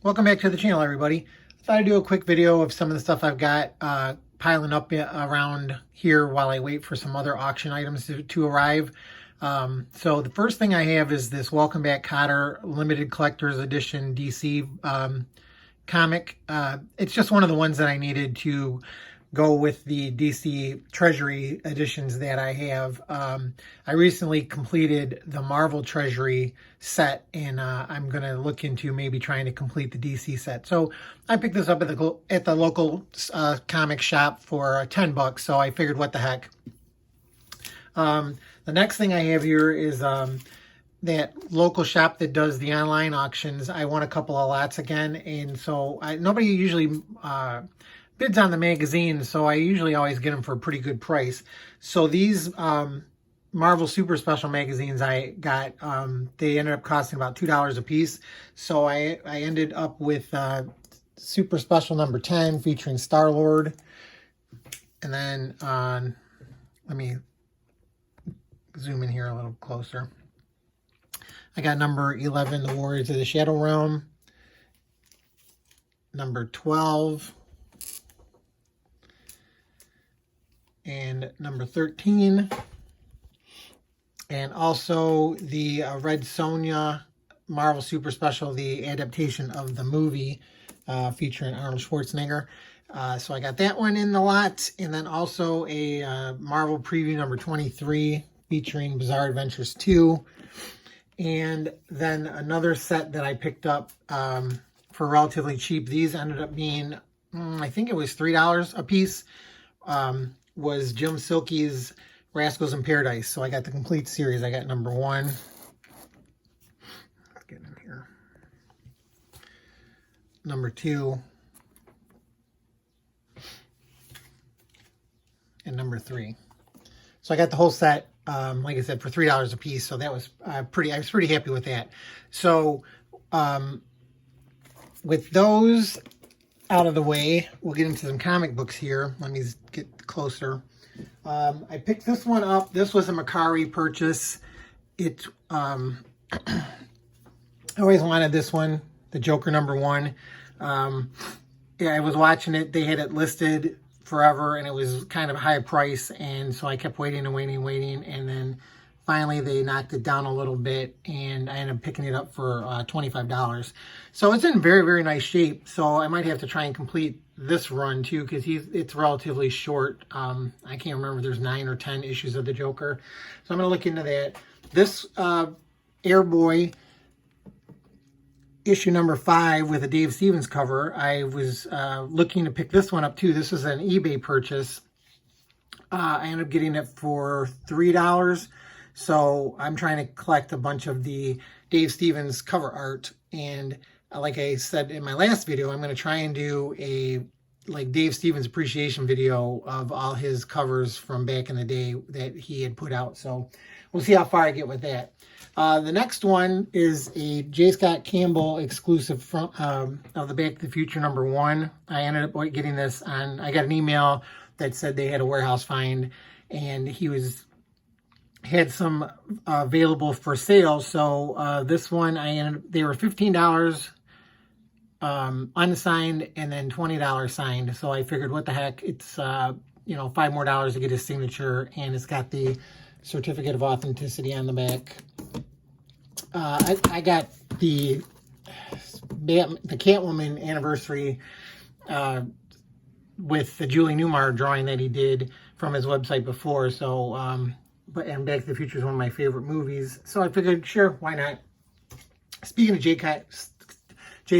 Welcome back to the channel, everybody. I thought I'd do a quick video of some of the stuff I've got piling up around here while I wait for some other auction items to arrive. So the first thing I have is this Welcome Back Kotter Limited Collector's Edition DC comic. It's just one of the ones that I needed to go with the DC Treasury editions that I have. I recently completed the Marvel Treasury set, and I'm going to look into maybe trying to complete the DC set. So I picked this up at the local comic shop for $10, so I figured what the heck. The next thing I have here is that local shop that does the online auctions. I won a couple of lots again, and so nobody usually bids on the magazine, so I usually always get them for a pretty good price. So these Marvel Super Special magazines I got, they ended up costing about $2 a piece. So I ended up with Super Special number 10 featuring Star-Lord. And then let me zoom in here a little closer. I got number 11, The Warriors of the Shadow Realm. Number 12. And number 13. And also the Red Sonja Marvel Super Special, the adaptation of the movie featuring Arnold Schwarzenegger. So I got that one in the lot. And then also a Marvel Preview number 23 featuring Bizarre Adventures 2. And then another set that I picked up for relatively cheap. These ended up being, I think it was $3 a piece. Was Jim Silke's Rascals in Paradise. So I got the complete series. I got number 1. Let's get in here. Number 2. And number 3. So I got the whole set, like I said, for $3 a piece. So that was I was pretty happy with that. So with those out of the way, we'll get into some comic books here. Let me get closer. I picked this one up. This was a Macari purchase. It I always wanted this one, the Joker number 1. Yeah, I was watching it. They had it listed forever, and it was kind of a high price, and so I kept waiting and waiting and waiting, and then finally they knocked it down a little bit, and I ended up picking it up for $25. So it's in very, very nice shape. So I might have to try and complete this run too, because it's relatively short. I can't remember if there's 9 or 10 issues of the Joker. So I'm going to look into that. This Airboy issue number 5 with a Dave Stevens cover. I was looking to pick this one up too. This is an eBay purchase. I ended up getting it for $3. So I'm trying to collect a bunch of the Dave Stevens cover art. And like I said in my last video, I'm going to try and do a Dave Stevens appreciation video of all his covers from back in the day that he had put out. So we'll see how far I get with that. The next one is a J. Scott Campbell exclusive from of the Back to the Future number 1. I ended up getting this on, I got an email that said they had a warehouse find, and he had some available for sale. So this one, they were $15 unsigned and then $20 signed. So I figured, what the heck, it's $5 more to get his signature, and it's got the certificate of authenticity on the back. I got the Catwoman anniversary with the Julie Newmar drawing that he did from his website before. So and Back to the Future is one of my favorite movies. So I figured, sure, why not? Speaking of J.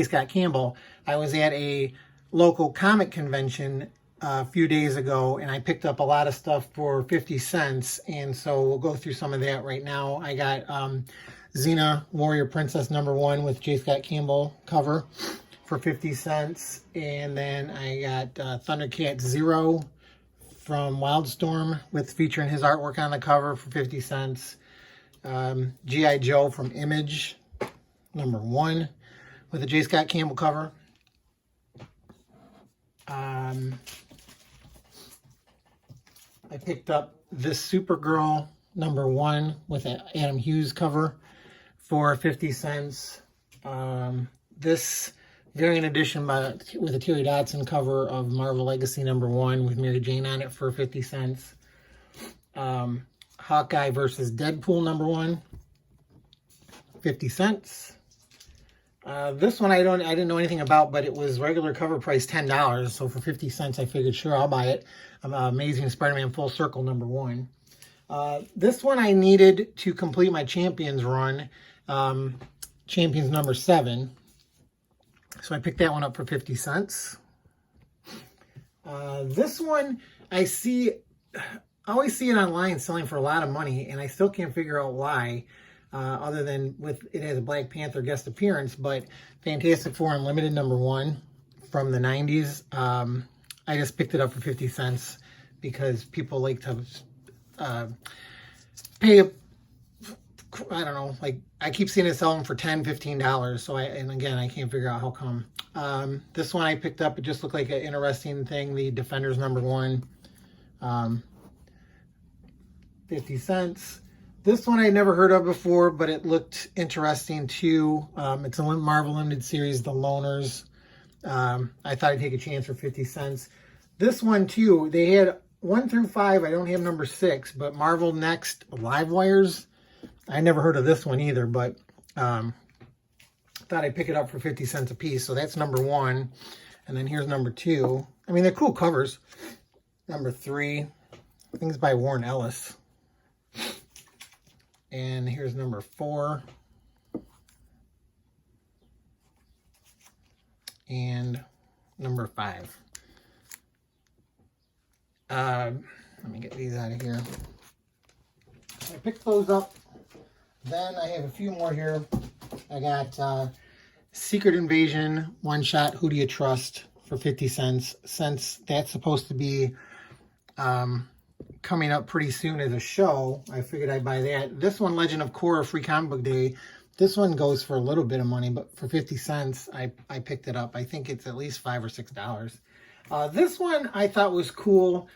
Scott Campbell, I was at a local comic convention a few days ago, and I picked up a lot of stuff for 50 cents. And so we'll go through some of that right now. I got Xena, Warrior Princess number 1 with J. Scott Campbell cover for 50 cents. And then I got Thundercat Zero from Wildstorm with featuring his artwork on the cover for 50 cents. G.I. Joe from Image number 1 with a J. Scott Campbell cover. I picked up this Supergirl number 1 with an Adam Hughes cover for 50 cents. This variant edition with a Terry Dodson cover of Marvel Legacy #1 with Mary Jane on it for 50 cents. Hawkeye versus Deadpool #1, 50 cents. This one I didn't know anything about, but it was regular cover price $10. So for 50 cents, I figured, sure, I'll buy it. Amazing Spider-Man Full Circle #1. This one I needed to complete my Champions run, Champions #7. So I picked that one up for 50 cents. This one I always see it online selling for a lot of money, and I still can't figure out why. Other than it has a Black Panther guest appearance, but Fantastic Four Unlimited #1 from the 90s. I just picked it up for 50 cents because people like to pay, I don't know, like I keep seeing it selling for $10, $15. So and again, I can't figure out how come. This one I picked up, it just looked like an interesting thing. The Defenders #1, 50 cents. This one I never heard of before, but it looked interesting too. It's a Marvel Limited series, The Loners. I thought I'd take a chance for 50 cents. This one too, they had 1 through 5. I don't have #6, but Marvel Next Live Wires. I never heard of this one either, but thought I'd pick it up for 50 cents a piece. So that's #1. And then here's #2. I mean, they're cool covers. #3, I think it's by Warren Ellis. And here's #4. And #5. Let me get these out of here. So I picked those up. Then I have a few more here. I got Secret Invasion one-shot Who Do You Trust for 50 cents. Since that's supposed to be coming up pretty soon as a show, I figured I'd buy that. This one, Legend of Korra Free Comic Book Day, this one goes for a little bit of money, but for 50 cents, I picked it up. I think it's at least $5 or $6. This one I thought was cool,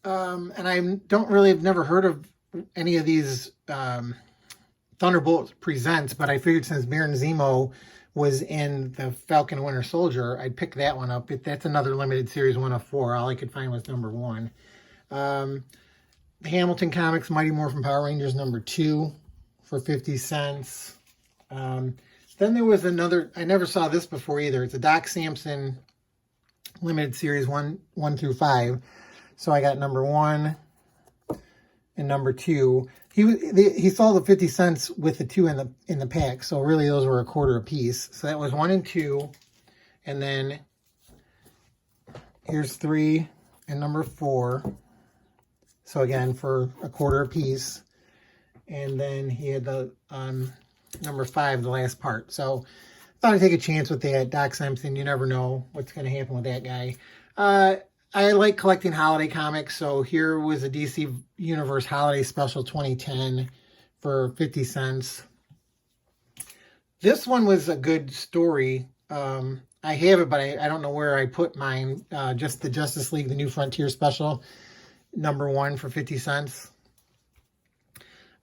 and I've never heard of any of these Thunderbolt Presents, but I figured since Baron Zemo was in the Falcon and Winter Soldier, I'd pick that one up. That's another limited series, 1 of 4. All I could find was #1. The Hamilton Comics Mighty Morphin Power Rangers #2 for 50 cents. Then there was another, I never saw this before either. It's a Doc Samson limited series, 1 through 5. So I got #1 and #2. He sold the 50 cents with the 2 in the pack. So really those were a quarter a piece. So that was 1 and 2. And then here's 3 and #4. So again, for a quarter a piece. And then he had the #5, the last part. So I thought I'd take a chance with that. Doc Samson, you never know what's going to happen with that guy. I like collecting holiday comics. So here was a DC Universe Holiday Special 2010 for 50 cents. This one was a good story. I have it, but I don't know where I put mine. Just the Justice League, the New Frontier Special, #1 for 50 cents.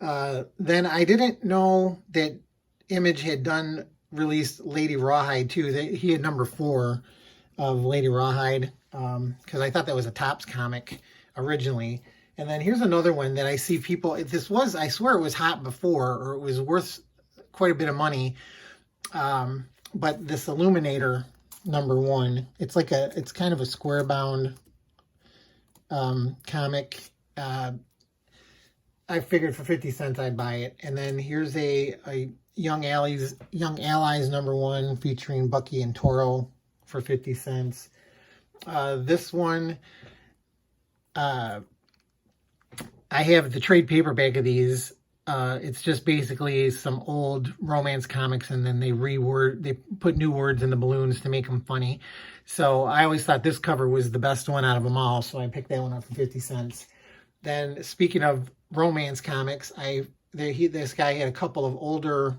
Then I didn't know that Image had released Lady Rawhide too. He had #4 of Lady Rawhide, because I thought that was a Topps comic originally. And then here's another one that I see people, I swear it was hot before, or it was worth quite a bit of money. But this Illuminator #1, it's kind of a square bound comic. I figured for 50 cents I'd buy it. And then here's a Young Allies #1 featuring Bucky and Toro for 50 cents. This one, I have the trade paperback of these. It's just basically some old romance comics, and then they put new words in the balloons to make them funny. So I always thought this cover was the best one out of them all, so I picked that one up for 50 cents. Then, speaking of romance comics, this guy had a couple of older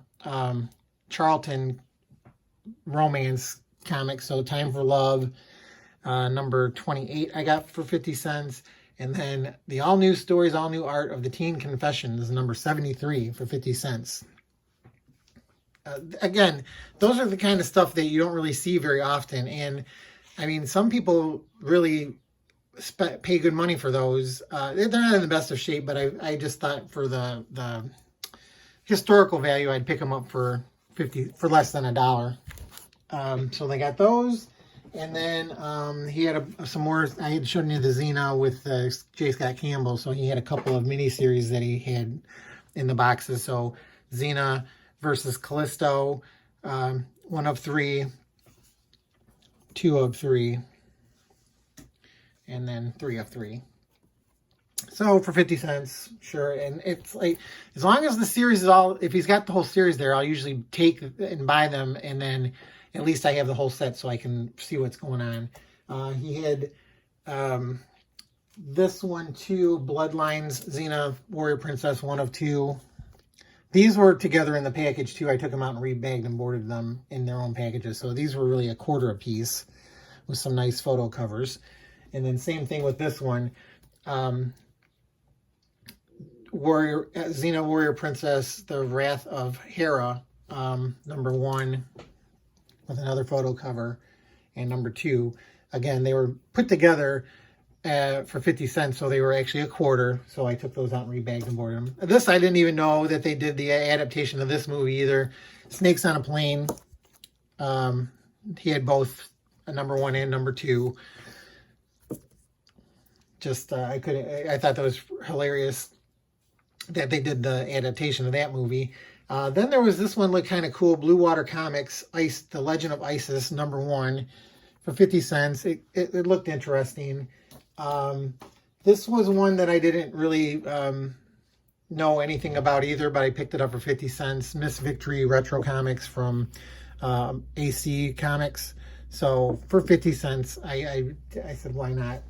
Charlton romance comics. So Time for Love, #28 I got for 50 cents. And then the All New Stories, All New Art of the Teen Confessions, #73 for 50 cents. again, those are the kind of stuff that you don't really see very often. And I mean, some people really pay good money for those. They're not in the best of shape, but I just thought for the historical value, I'd pick them up for less than $1. So they got those. And then he had some more. I had shown you the Xena with J. Scott Campbell. So he had a couple of miniseries that he had in the boxes. So Xena versus Callisto, 1 of 3, 2 of 3, and then 3 of 3. So for 50 cents, sure. And it's like, as long as the series is all, if he's got the whole series there, I'll usually take and buy them, and then at least I have the whole set so I can see what's going on. He had this one too, Bloodlines, Xena, Warrior Princess, 1 of 2. These were together in the package too. I took them out and rebagged and boarded them in their own packages. So these were really $1/4 a piece with some nice photo covers. And then same thing with this one. Xena Warrior Princess, The Wrath of Hera, number 1 with another photo cover, and number 2. Again, they were put together for 50 cents, so they were actually $1/4. So I took those out and rebagged and boarded them. This, I didn't even know that they did the adaptation of this movie either. Snakes on a Plane. He had both number 1 and number 2. Just, I thought that was hilarious that they did the adaptation of that movie. Then there was this one, looked kind of cool, Blue Water Comics, The Legend of Isis, number 1, for 50 cents. It looked interesting. This was one that I didn't really know anything about either, but I picked it up for 50 cents. Miss Victory Retro Comics from AC Comics. So for 50 cents, I said, why not?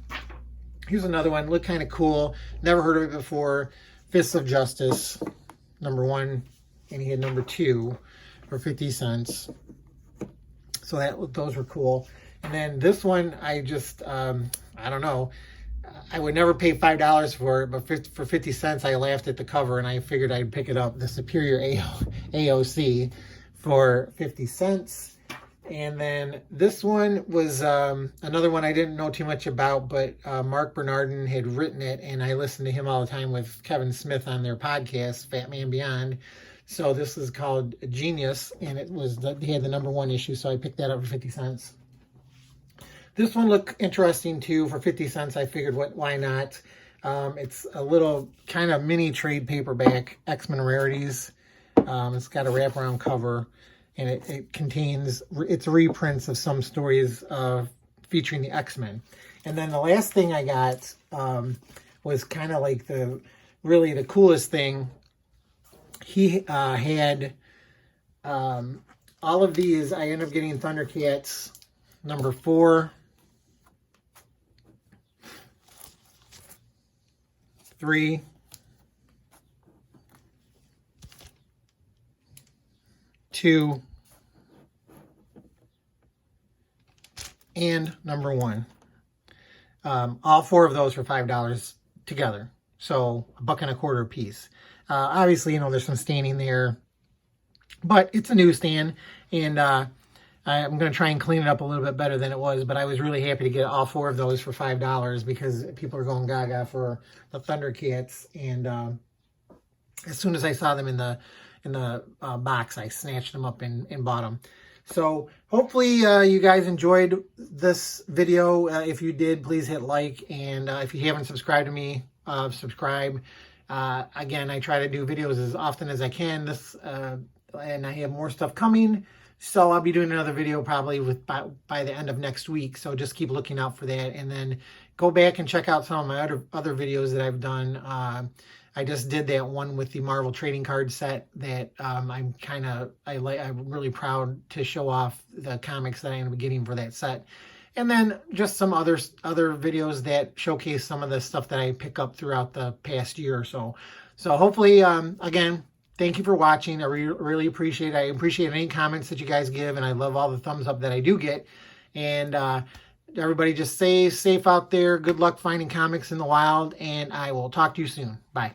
Here's another one, looked kind of cool. Never heard of it before. Fists of Justice, number 1, and he had number 2 for 50 cents. So those were cool. And then this one, I just, I don't know. I would never pay $5 for it, but for 50 cents, I laughed at the cover, and I figured I'd pick it up, the Superior AOC, for 50 cents. And then this one was another one I didn't know too much about, but Mark Bernardin had written it, and I listened to him all the time with Kevin Smith on their podcast, Fat Man Beyond. So this is called Genius, and he had the number 1 issue, so I picked that up for 50 cents. This one looked interesting too. For 50 cents, I figured, why not? It's a little kind of mini trade paperback, X-Men Rarities. It's got a wraparound cover. And it contains, it's reprints of some stories featuring the X-Men. And then the last thing I got was kind of like really the coolest thing. He had all of these. I ended up getting Thundercats number 4, 3, 2, and number 1. All 4 of those for $5 together. So $1.25 a piece. Obviously, there's some staining there, but it's a newsstand, and I'm going to try and clean it up a little bit better than it was, but I was really happy to get all 4 of those for $5 because people are going gaga for the Thundercats, and as soon as I saw them in the box, I snatched them up and bought them. So hopefully you guys enjoyed this video. If you did, please hit like, and if you haven't subscribed to me, subscribe. Again, I try to do videos as often as I can. And I have more stuff coming, so I'll be doing another video probably by the end of next week. So just keep looking out for that, and then go back and check out some of my other videos that I've done. I just did that one with the Marvel trading card set that I'm really proud to show off the comics that I ended up getting for that set. And then just some other videos that showcase some of the stuff that I pick up throughout the past year or so. So hopefully, again, thank you for watching. I really appreciate it. I appreciate any comments that you guys give, and I love all the thumbs up that I do get. And everybody just stay safe out there. Good luck finding comics in the wild, and I will talk to you soon. Bye.